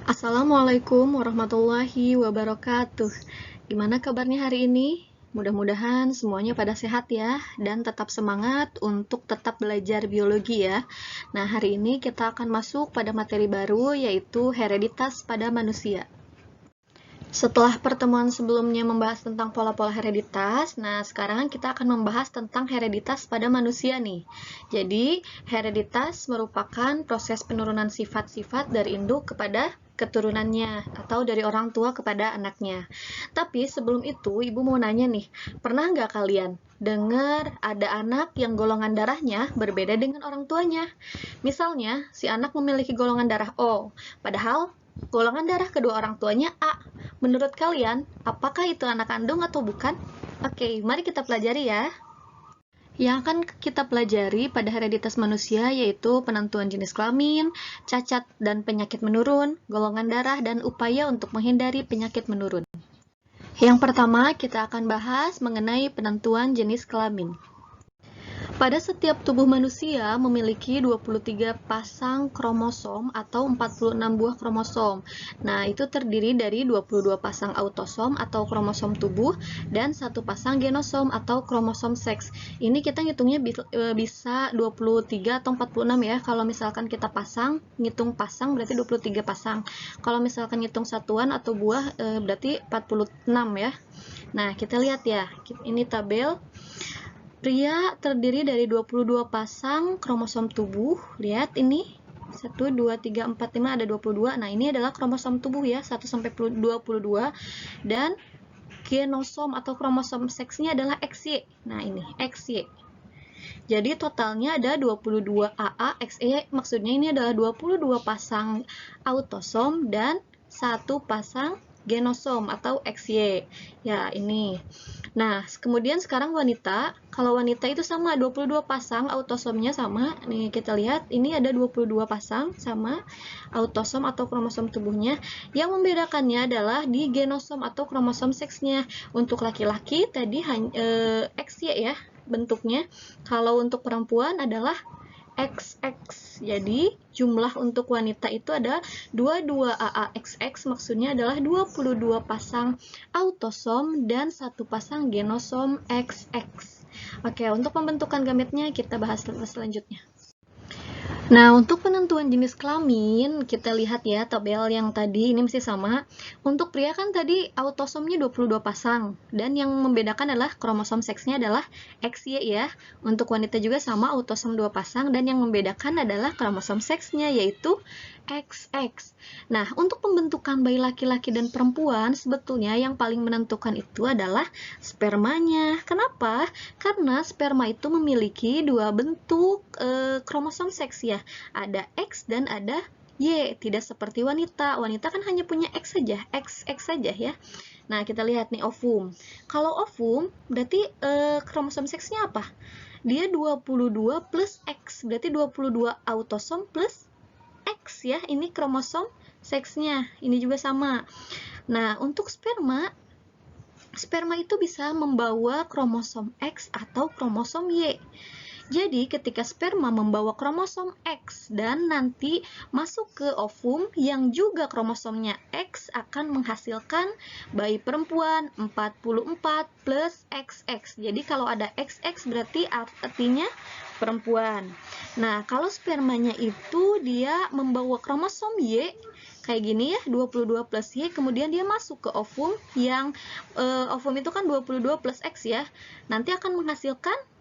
Assalamualaikum warahmatullahi wabarakatuh. Gimana kabarnya hari ini? Mudah-mudahan semuanya pada sehat ya, dan tetap semangat untuk tetap belajar biologi ya. Nah, hari ini kita akan masuk pada materi baru, yaitu hereditas pada manusia. Setelah pertemuan sebelumnya membahas tentang pola-pola hereditas, nah sekarang kita akan membahas tentang hereditas pada manusia nih. Jadi, hereditas merupakan proses penurunan sifat-sifat dari induk kepada keturunannya atau dari orang tua kepada anaknya. Tapi sebelum itu, Ibu mau nanya nih, pernah nggak kalian dengar ada anak yang golongan darahnya berbeda dengan orang tuanya? Misalnya, si anak memiliki golongan darah O, padahal golongan darah kedua orang tuanya A. Menurut kalian, apakah itu anak kandung atau bukan? Oke, mari kita pelajari ya. Yang akan kita pelajari pada hereditas manusia yaitu penentuan jenis kelamin, cacat dan penyakit menurun, golongan darah, dan upaya untuk menghindari penyakit menurun. Yang pertama, kita akan bahas mengenai penentuan jenis kelamin. Pada setiap tubuh manusia memiliki 23 pasang kromosom atau 46 buah kromosom. Nah, itu terdiri dari 22 pasang autosom atau kromosom tubuh dan satu pasang genosom atau kromosom seks. Ini kita ngitungnya bisa 23 atau 46 ya. Kalau misalkan kita ngitung pasang berarti 23 pasang. Kalau misalkan ngitung satuan atau buah berarti 46 ya. Nah, kita lihat ya. Ini tabel. Pria terdiri dari 22 pasang kromosom tubuh. Lihat ini. 1, 2, 3, 4, 5 ada 22. Nah, ini adalah kromosom tubuh ya, 1 sampai 22. Dan genosom atau kromosom seksnya adalah XY. Nah, ini XY. Jadi totalnya ada 22 AA XY. Maksudnya ini adalah 22 pasang autosom dan 1 pasang genosom atau XY. Ya, ini. Nah, kemudian sekarang wanita, kalau wanita itu sama 22 pasang autosomnya sama. Nih kita lihat ini ada 22 pasang sama autosom atau kromosom tubuhnya. Yang membedakannya adalah di genosom atau kromosom seksnya. Untuk laki-laki tadi XY ya bentuknya. Kalau untuk perempuan adalah XX. Jadi jumlah untuk wanita itu ada 22 AAXX, maksudnya adalah 22 pasang autosom dan 1 pasang genosom XX. Oke, untuk pembentukan gametnya kita bahas selanjutnya. Nah, untuk penentuan jenis kelamin, kita lihat ya tabel yang tadi ini masih sama. Untuk pria kan tadi autosomnya 22 pasang, dan yang membedakan adalah kromosom seksnya adalah XY ya. Untuk wanita juga sama autosom 2 pasang, dan yang membedakan adalah kromosom seksnya yaitu XX. Nah, untuk pembentukan bayi laki-laki dan perempuan, sebetulnya yang paling menentukan itu adalah spermanya. Kenapa? Karena sperma itu memiliki dua bentuk kromosom seks ya. Ada X dan ada Y, tidak seperti wanita. Wanita kan hanya punya X saja, XX saja ya. Nah, kita lihat nih ovum. Kalau ovum berarti kromosom seksnya apa? Dia 22 plus X, berarti 22 autosom plus X ya. Ini kromosom seksnya. Ini juga sama. Nah, untuk sperma itu bisa membawa kromosom X atau kromosom Y. Jadi, ketika sperma membawa kromosom X dan nanti masuk ke ovum yang juga kromosomnya X akan menghasilkan bayi perempuan 44 plus XX. Jadi, kalau ada XX berarti artinya perempuan. Nah, kalau spermanya itu dia membawa kromosom Y, kayak gini ya, 22 plus Y, kemudian dia masuk ke ovum yang ovum itu kan 22 plus X ya. Nanti akan menghasilkan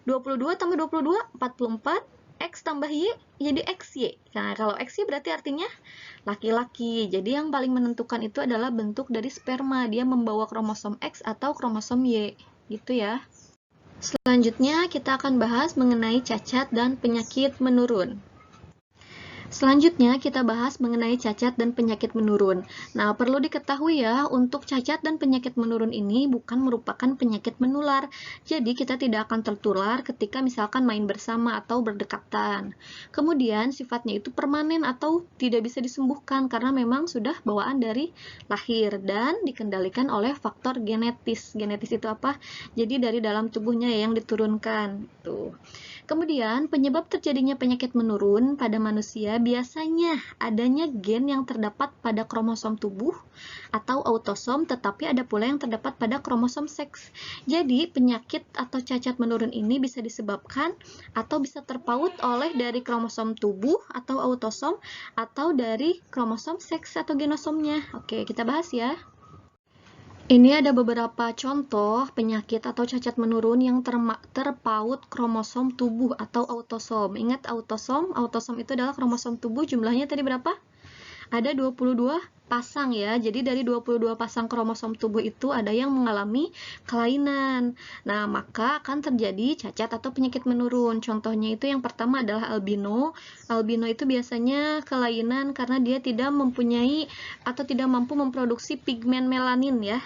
22 tambah 22, 44, X tambah Y, jadi XY. Nah, kalau XY berarti artinya laki-laki. Jadi yang paling menentukan itu adalah bentuk dari sperma. Dia membawa kromosom X atau kromosom Y. Gitu ya. Selanjutnya kita akan bahas mengenai cacat dan penyakit menurun. Selanjutnya kita bahas mengenai cacat dan penyakit menurun. Nah, perlu diketahui ya, untuk cacat dan penyakit menurun ini bukan merupakan penyakit menular. Jadi kita tidak akan tertular ketika misalkan main bersama atau berdekatan. Kemudian sifatnya itu permanen atau tidak bisa disembuhkan karena memang sudah bawaan dari lahir dan dikendalikan oleh faktor genetis. Genetis itu apa? Jadi dari dalam tubuhnya yang diturunkan. Tuh. Kemudian penyebab terjadinya penyakit menurun pada manusia biasanya adanya gen yang terdapat pada kromosom tubuh atau autosom, tetapi ada pula yang terdapat pada kromosom seks. Jadi, penyakit atau cacat menurun ini bisa disebabkan atau bisa terpaut oleh dari kromosom tubuh atau autosom atau dari kromosom seks atau genosomnya. Oke, kita bahas ya. Ini ada beberapa contoh penyakit atau cacat menurun yang terpaut kromosom tubuh atau autosom. Ingat autosom itu adalah kromosom tubuh, jumlahnya tadi berapa? Ada 22 pasang ya. Jadi dari 22 pasang kromosom tubuh itu ada yang mengalami kelainan. Nah, maka akan terjadi cacat atau penyakit menurun. Contohnya itu yang pertama adalah albino. Albino itu biasanya kelainan karena dia tidak mempunyai atau tidak mampu memproduksi pigmen melanin ya,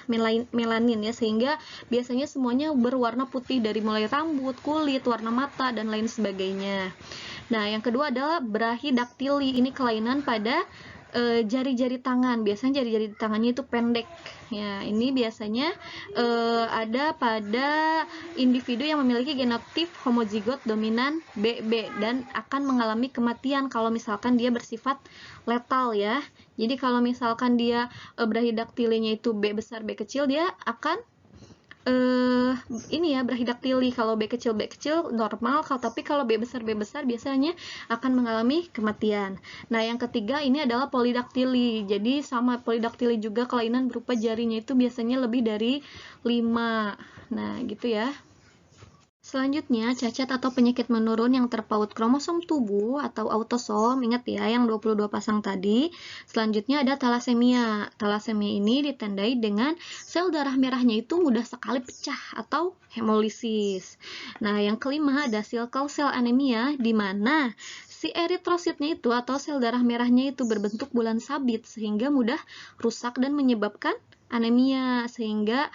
melanin ya, sehingga biasanya semuanya berwarna putih dari mulai rambut, kulit, warna mata dan lain sebagainya. Nah, yang kedua adalah brahidaktili. Ini kelainan pada jari-jari tangan. Biasanya jari-jari tangannya itu pendek. Ya, ini biasanya ada pada individu yang memiliki genotip homozigot dominan BB dan akan mengalami kematian kalau misalkan dia bersifat letal ya. Jadi kalau misalkan dia brahidaktilinya itu B besar B kecil, dia akan ini ya, brahidaktili. Kalau B kecil normal, tapi kalau B besar biasanya akan mengalami kematian. Nah, yang ketiga ini adalah polidaktili. Jadi sama polidaktili juga kelainan berupa jarinya itu biasanya lebih dari 5. Nah, gitu ya. Selanjutnya, cacat atau penyakit menurun yang terpaut kromosom tubuh atau autosom. Ingat ya, yang 22 pasang tadi. Selanjutnya ada talasemia. Talasemia ini ditandai dengan sel darah merahnya itu mudah sekali pecah atau hemolisis. Nah, yang kelima ada sickle cell anemia, di mana si eritrositnya itu atau sel darah merahnya itu berbentuk bulan sabit sehingga mudah rusak dan menyebabkan anemia, sehingga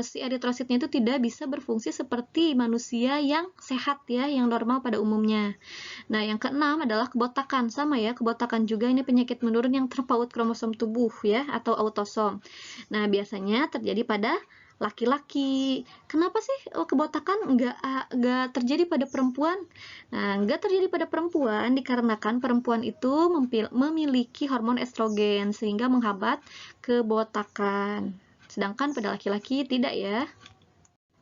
si eritrositnya itu tidak bisa berfungsi seperti manusia yang sehat ya, yang normal pada umumnya. Nah, yang keenam adalah kebotakan. Sama ya, kebotakan juga ini penyakit menurun yang terpaut kromosom tubuh ya, atau autosom. Nah, biasanya terjadi pada laki-laki. Kenapa sih kebotakan nggak terjadi pada perempuan? Nah, nggak terjadi pada perempuan dikarenakan perempuan itu memiliki hormon estrogen sehingga menghambat kebotakan. Sedangkan pada laki-laki tidak ya.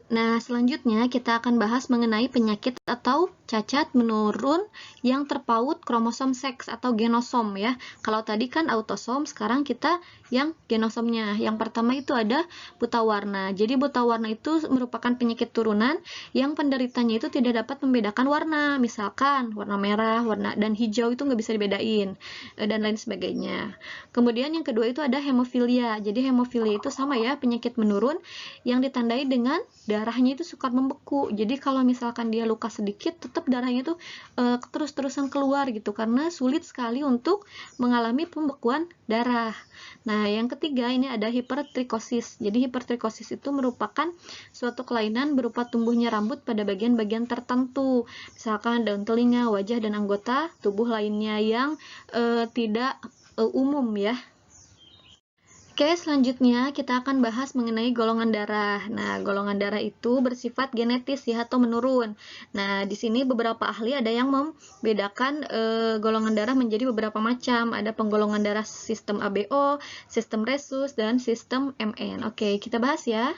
Nah, selanjutnya kita akan bahas mengenai penyakit atau cacat menurun yang terpaut kromosom seks atau genosom ya. Kalau tadi kan autosom, sekarang kita yang genosomnya. Yang pertama itu ada buta warna. Jadi buta warna itu merupakan penyakit turunan yang penderitanya itu tidak dapat membedakan warna. Misalkan warna merah, warna dan hijau itu nggak bisa dibedain dan lain sebagainya. Kemudian yang kedua itu ada hemofilia. Jadi hemofilia itu sama ya, penyakit menurun yang ditandai dengan darahnya itu suka membeku. Jadi kalau misalkan dia luka sedikit, tetap darahnya itu terus-terusan keluar gitu, karena sulit sekali untuk mengalami pembekuan darah. Nah, yang ketiga ini ada hipertrikosis. Jadi hipertrikosis itu merupakan suatu kelainan berupa tumbuhnya rambut pada bagian-bagian tertentu. Misalkan daun telinga, wajah, dan anggota tubuh lainnya yang tidak umum ya. Oke, selanjutnya kita akan bahas mengenai golongan darah. Nah, golongan darah itu bersifat genetis ya, atau menurun. Nah, di sini beberapa ahli ada yang membedakan golongan darah menjadi beberapa macam. Ada penggolongan darah sistem ABO, sistem Rhesus, dan sistem MN. Oke, kita bahas ya.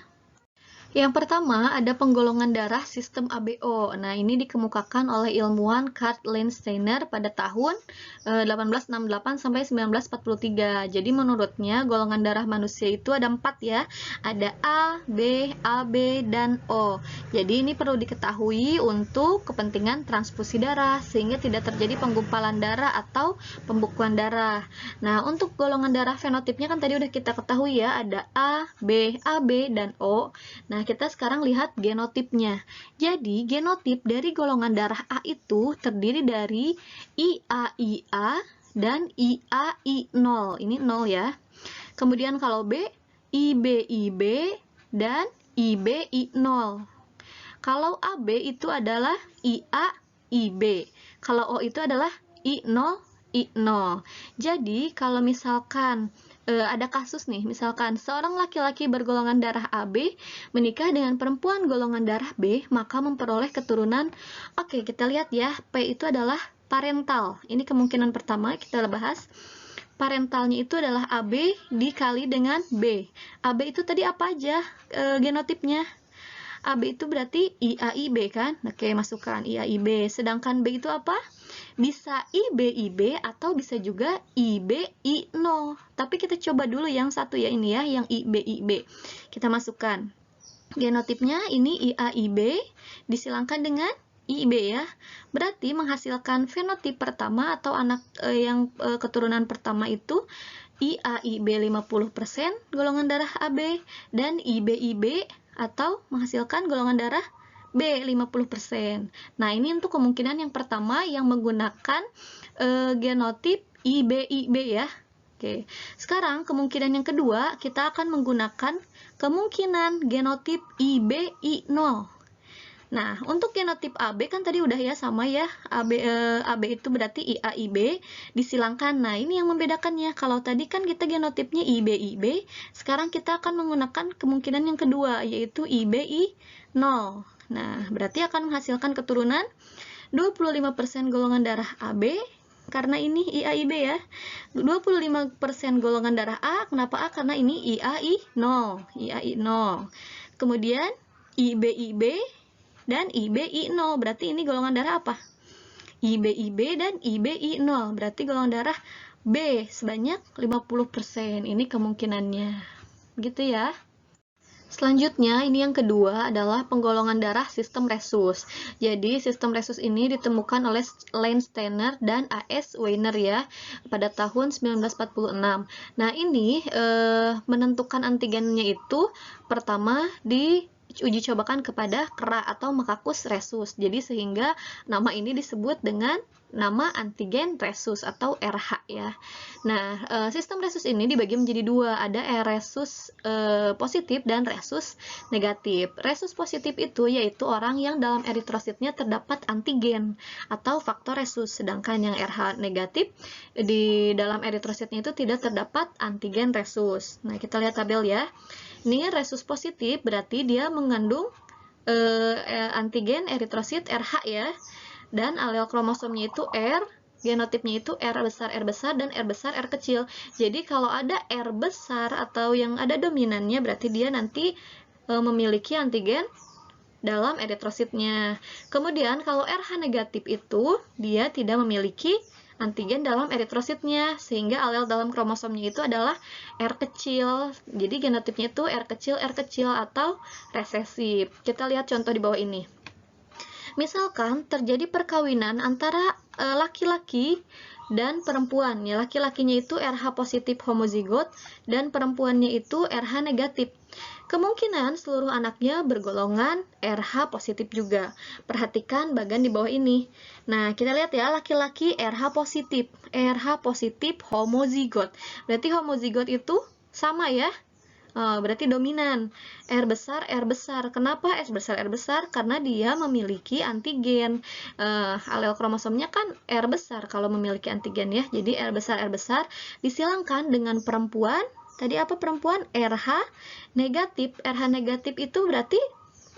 Yang pertama ada penggolongan darah sistem ABO. Nah, ini dikemukakan oleh ilmuwan Karl Landsteiner pada tahun 1868 sampai 1943. Jadi menurutnya golongan darah manusia itu ada 4 ya. Ada A, B, AB, dan O. Jadi ini perlu diketahui untuk kepentingan transfusi darah sehingga tidak terjadi penggumpalan darah atau pembekuan darah. Nah, untuk golongan darah fenotipnya kan tadi udah kita ketahui ya, ada A, B, AB, dan O. Nah, kita sekarang lihat genotipnya. Jadi, genotip dari golongan darah A itu terdiri dari IAIA dan IAI0. Ini 0 ya. Kemudian kalau B, IBIB dan IBI0. Kalau AB itu adalah IAIB. Kalau O itu adalah I0, I0. Jadi, kalau misalkan ada kasus nih, misalkan seorang laki-laki bergolongan darah AB menikah dengan perempuan golongan darah B, maka memperoleh keturunan. Oke, kita lihat ya, P itu adalah parental. Ini kemungkinan pertama kita bahas. Parentalnya itu adalah AB dikali dengan B. AB itu tadi apa aja genotipnya? AB itu berarti IAIB kan? Oke, masukkan IAIB. Sedangkan B itu apa? Bisa IBIB atau bisa juga IBI0. Tapi kita coba dulu yang satu ya, ini ya, yang IBIB. Kita masukkan. Genotipnya ini IAIB disilangkan dengan IB ya. Berarti menghasilkan fenotip pertama atau anak yang keturunan pertama itu IAIB 50% golongan darah AB dan IBIB atau menghasilkan golongan darah B 50%. Nah, ini untuk kemungkinan yang pertama yang menggunakan genotip IBIB ya. Oke. Sekarang kemungkinan yang kedua kita akan menggunakan kemungkinan genotip IBI0. Nah, untuk genotip AB kan tadi udah ya sama ya. AB itu berarti IAIB disilangkan. Nah, ini yang membedakannya. Kalau tadi kan kita genotipnya IBIB, sekarang kita akan menggunakan kemungkinan yang kedua yaitu IBI0. Nah, berarti akan menghasilkan keturunan 25% golongan darah AB karena ini IAIB ya. 25% golongan darah A. Kenapa A? Karena ini IAI0. Kemudian IBIB dan IBI0, berarti ini golongan darah apa? IBIB dan IBI0, berarti golongan darah B sebanyak 50%. Ini kemungkinannya. Gitu ya. Selanjutnya, ini yang kedua adalah penggolongan darah sistem resus. Jadi, sistem resus ini ditemukan oleh Lance Steiner dan A.S. Weiner ya, pada tahun 1946. Nah, ini menentukan antigennya itu pertama uji cobakan kepada kera atau Makakus resus. Jadi sehingga nama ini disebut dengan nama antigen resus atau RH ya. Nah, sistem resus ini dibagi menjadi dua, ada resus positif dan resus negatif. Resus positif itu yaitu orang yang dalam eritrositnya terdapat antigen atau faktor resus, sedangkan yang RH negatif di dalam eritrositnya itu tidak terdapat antigen resus. Nah, kita lihat tabel ya. Ini resus positif berarti dia mengandung antigen eritrosit RH ya, dan alel kromosomnya itu R, genotipnya itu R besar dan R besar R kecil. Jadi kalau ada R besar atau yang ada dominannya berarti dia nanti memiliki antigen dalam eritrositnya. Kemudian kalau RH negatif itu dia tidak memiliki antigen dalam eritrositnya, sehingga alel dalam kromosomnya itu adalah R kecil. Jadi genotipnya itu R kecil atau resesif. Kita lihat contoh di bawah ini. Misalkan terjadi perkawinan antara laki-laki dan perempuan. Ya, laki-lakinya itu RH positif homozigot dan perempuannya itu RH negatif. Kemungkinan seluruh anaknya bergolongan RH positif juga. Perhatikan bagian di bawah ini. Nah, kita lihat ya, laki-laki RH positif homozigot. Berarti homozigot itu sama ya. Berarti dominan. R besar. Kenapa R besar? Karena dia memiliki antigen. Alel kromosomnya kan R besar kalau memiliki antigen ya. Jadi R besar disilangkan dengan perempuan. Tadi apa perempuan? RH negatif. RH negatif itu berarti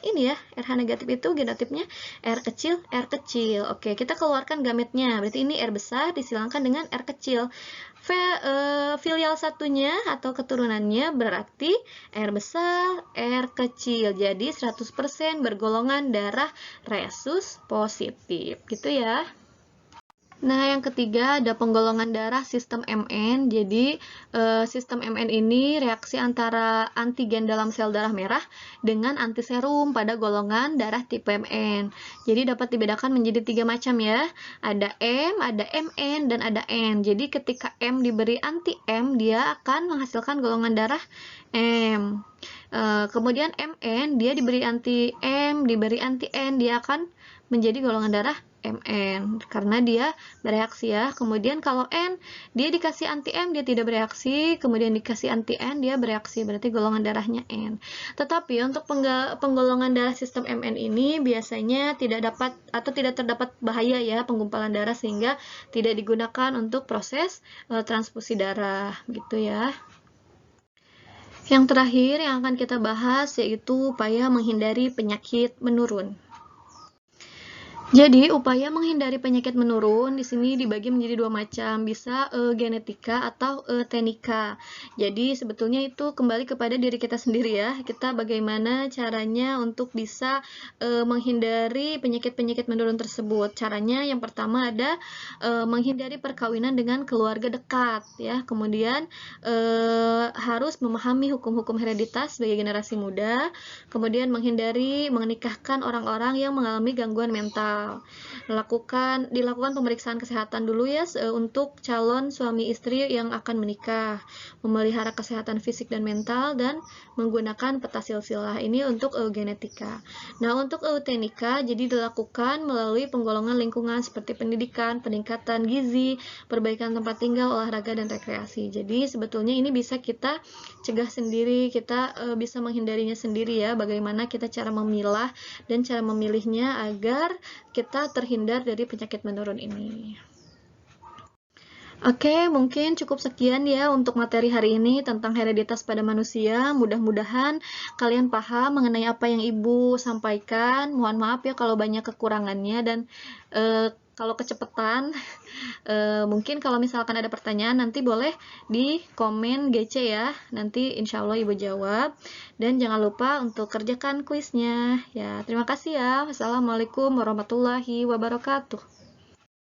ini ya, RH negatif itu genotipnya R kecil. Oke, kita keluarkan gametnya. Berarti ini R besar disilangkan dengan R kecil. Filial satunya atau keturunannya berarti R besar, R kecil. Jadi 100% bergolongan darah resus positif. Gitu ya. Nah, yang ketiga ada penggolongan darah sistem MN. Jadi, sistem MN ini reaksi antara antigen dalam sel darah merah dengan antiserum pada golongan darah tipe MN. Jadi, dapat dibedakan menjadi 3 macam ya. Ada M, ada MN, dan ada N. Jadi, ketika M diberi anti-M, dia akan menghasilkan golongan darah M. Kemudian MN, dia diberi anti-M, diberi anti-N, dia akan menjadi golongan darah MN karena dia bereaksi ya. Kemudian kalau N, dia dikasih anti-M dia tidak bereaksi, kemudian dikasih anti-N dia bereaksi, berarti golongan darahnya N. Tetapi untuk penggolongan darah sistem MN ini biasanya tidak terdapat bahaya ya penggumpalan darah, sehingga tidak digunakan untuk proses transfusi darah gitu ya. Yang terakhir yang akan kita bahas yaitu upaya menghindari penyakit menurun. Jadi, upaya menghindari penyakit menurun di sini dibagi menjadi dua macam, bisa genetika atau teknika. Jadi, sebetulnya itu kembali kepada diri kita sendiri ya. Kita bagaimana caranya untuk bisa menghindari penyakit-penyakit menurun tersebut. Caranya yang pertama ada menghindari perkawinan dengan keluarga dekat ya. Kemudian harus memahami hukum-hukum hereditas sebagai generasi muda. Kemudian menghindari menikahkan orang-orang yang mengalami gangguan mental. Dilakukan pemeriksaan kesehatan dulu ya untuk calon suami istri yang akan menikah, memelihara kesehatan fisik dan mental, dan menggunakan peta silsilah ini untuk genetika. Nah, untuk eutenika jadi dilakukan melalui penggolongan lingkungan seperti pendidikan, peningkatan gizi, perbaikan tempat tinggal, olahraga, dan rekreasi. Jadi sebetulnya ini bisa kita cegah sendiri, kita bisa menghindarinya sendiri ya, bagaimana kita cara memilah dan cara memilihnya agar kita terhindar dari penyakit menurun ini. Oke, mungkin cukup sekian ya untuk materi hari ini tentang hereditas pada manusia. Mudah-mudahan kalian paham mengenai apa yang Ibu sampaikan. Mohon maaf ya kalau banyak kekurangannya dan kalau kecepatan. Mungkin kalau misalkan ada pertanyaan nanti boleh di komen GC ya. Nanti insya Allah Ibu jawab. Dan jangan lupa untuk kerjakan kuisnya. Ya, terima kasih ya. Wassalamualaikum warahmatullahi wabarakatuh.